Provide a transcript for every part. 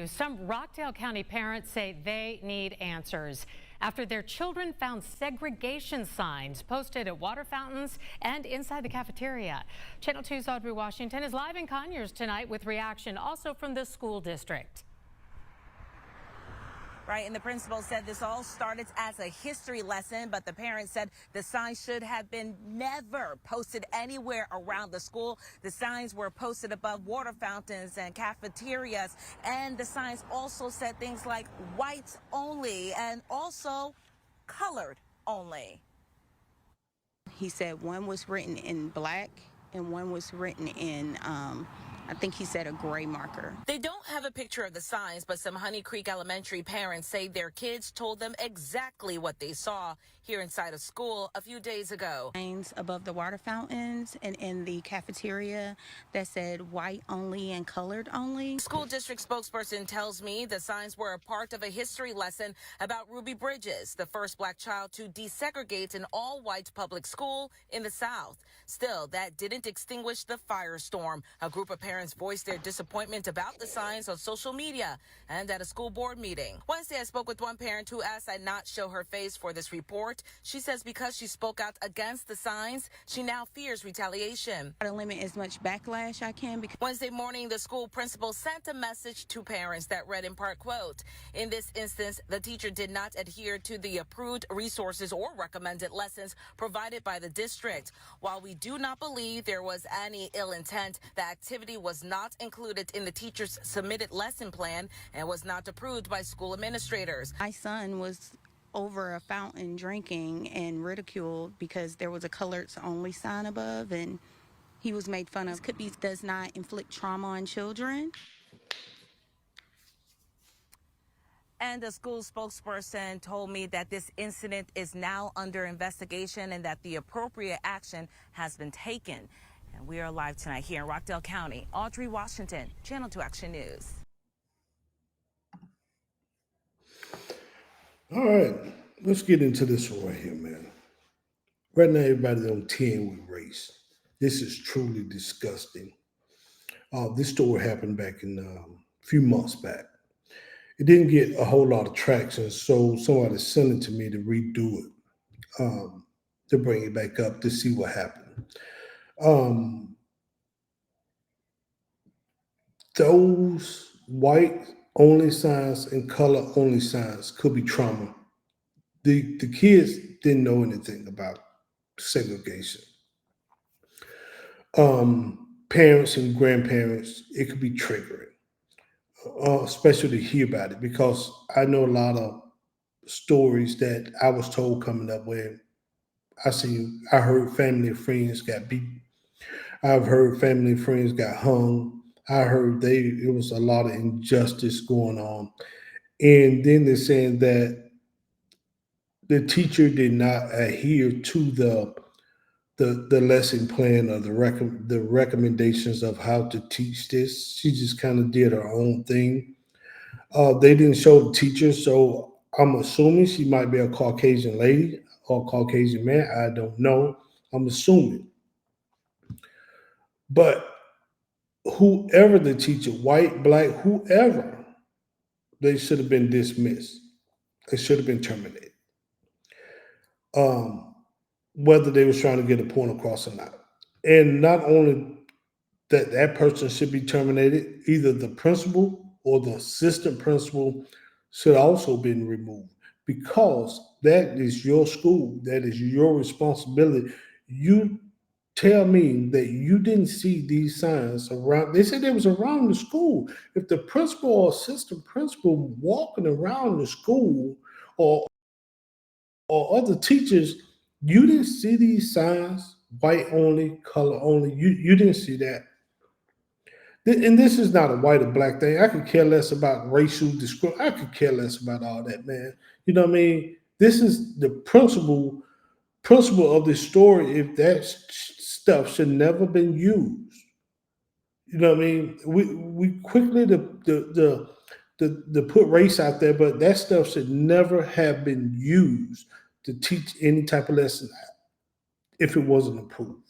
Some Rockdale County parents say they need answers after their children found segregation signs posted at water fountains and inside the cafeteria. Channel 2's Audrey Washington is live in Conyers tonight with reaction also from the school district. Right, and the principal said this all started as a history lesson, but the parents said the signs should have been never posted anywhere around the school. The signs were posted above water fountains and cafeterias, and the signs also said things like whites only and also colored only. He said one was written in black and one was written in I think he said a gray marker. They don't have a picture of the signs, but some Honey Creek Elementary parents say their kids told them exactly what they saw here inside a school a few days ago. Signs above the water fountains and in the cafeteria that said white only and colored only. School district spokesperson tells me the signs were a part of a history lesson about Ruby Bridges, the first black child to desegregate an all-white public school in the South. Still, that didn't extinguish the firestorm. A group of parents voiced their disappointment about the signs on social media and at a school board meeting. Wednesday, I spoke with one parent who asked I not show her face for this report. She says because she spoke out against the signs, she now fears retaliation. I try to limit as much backlash I can. Wednesday morning, the school principal sent a message to parents that read in part, quote, "In this instance, the teacher did not adhere to the approved resources or recommended lessons provided by the district. While we do not believe there was any ill intent, the activity was not included in the teacher's submitted lesson plan and was not approved by school administrators." My son was over a fountain drinking and ridiculed because there was a coloreds only sign above, and he was made fun of. Could be does not inflict trauma on children. And the school spokesperson told me that this incident is now under investigation and that the appropriate action has been taken. And we are live tonight here in Rockdale County. Audrey Washington, Channel 2 Action News. All right, let's get into this one right here, man. Right now, everybody's on 10 with race. This is truly disgusting. This story happened back in a few months back. It didn't get a whole lot of traction, so somebody sent it to me to redo it, to bring it back up to see what happened. Those white-only signs and color-only signs could be trauma. The kids didn't know anything about segregation. Parents and grandparents, it could be triggering, especially to hear about it, because I know a lot of stories that I was told coming up where I heard family and friends got beat. I've heard family and friends got hung. I heard it was a lot of injustice going on. And then they're saying that the teacher did not adhere to the lesson plan or the recommendations of how to teach this. She just kind of did her own thing. They didn't show the teacher, so I'm assuming she might be a Caucasian lady or Caucasian man. I don't know. I'm assuming. But whoever the teacher, white, black, whoever, they should have been dismissed. They should have been terminated. Whether they was trying to get a point across or not. And not only that person should be terminated, either the principal or the assistant principal should also been removed, because that is your school. That is your responsibility. You tell me that you didn't see these signs around. They said they was around the school. If the principal or assistant principal walking around the school or other teachers, you didn't see these signs, white only, color only. You didn't see that. And this is not a white or black thing. I could care less about racial discrimination. I could care less about all that, man. You know what I mean? This is the principle of this story. If that stuff should never been used, you know what I mean? We quickly to put race out there, but that stuff should never have been used to teach any type of lesson if it wasn't approved.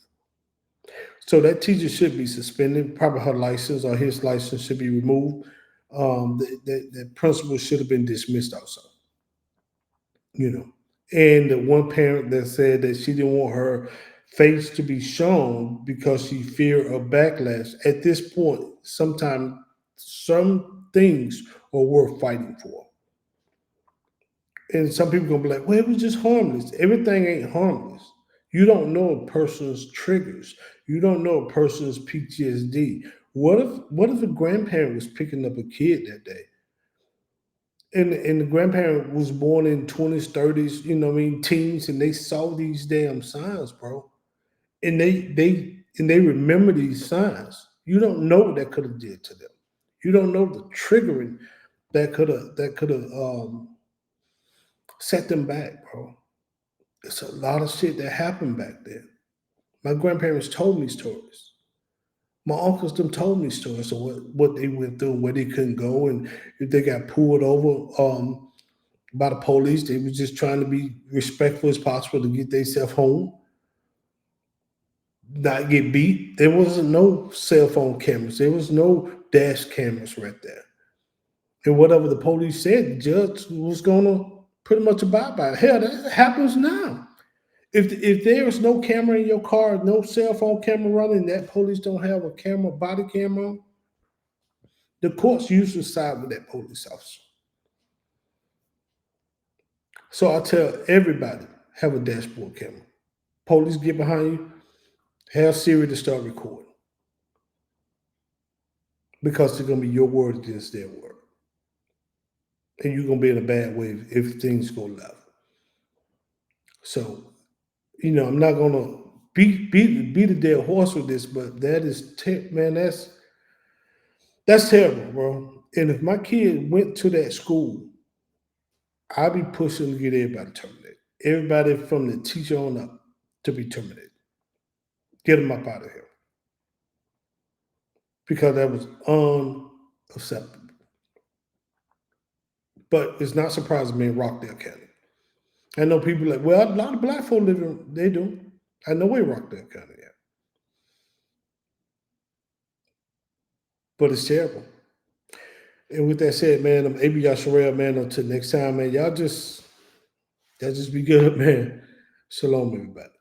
So that teacher should be suspended. Probably her license or his license should be removed. The principal should have been dismissed also, you know. And the one parent that said that she didn't want her face to be shown because she feared a backlash. At this point, sometimes some things are worth fighting for. And some people gonna be like, well, it was just harmless. Everything ain't harmless. You don't know a person's triggers. You don't know a person's PTSD. What if a grandparent was picking up a kid that day? And the grandparent was born in 20s, 30s, teens, and they saw these damn signs, bro. And they remember these signs. You don't know what that could have did to them. You don't know the triggering that could have set them back, bro. It's a lot of shit that happened back then. My grandparents told me stories. My uncles them told me stories of what they went through, where they couldn't go, and if they got pulled over by the police, they was just trying to be respectful as possible to get themselves home, not get beat. There wasn't no cell phone cameras. There was no dash cameras right there. And whatever the police said, the judge was gonna pretty much abide by it. Hell, that happens now. If there is no camera in your car, no cell phone camera running, that police don't have a camera, body camera, the courts usually side with that police officer. So I tell everybody, have a dashboard camera. Police get behind you, have Siri to start recording. Because it's gonna be your word against their word. And you're gonna be in a bad way if things go left. So, I'm not gonna beat a dead horse with this, but that is man, that's terrible, bro. And if my kid went to that school, I'd be pushing to get everybody terminated. Everybody from the teacher on up to be terminated. Get them up out of here. Because that was unacceptable. But it's not surprising me in Rockdale County. I know people like, well, a lot of black folk live in, they do. I know where Rockdale County at. But it's terrible. And with that said, man, I'm AB Yasharel, man. Until next time, man, y'all just be good, man. Shalom, everybody.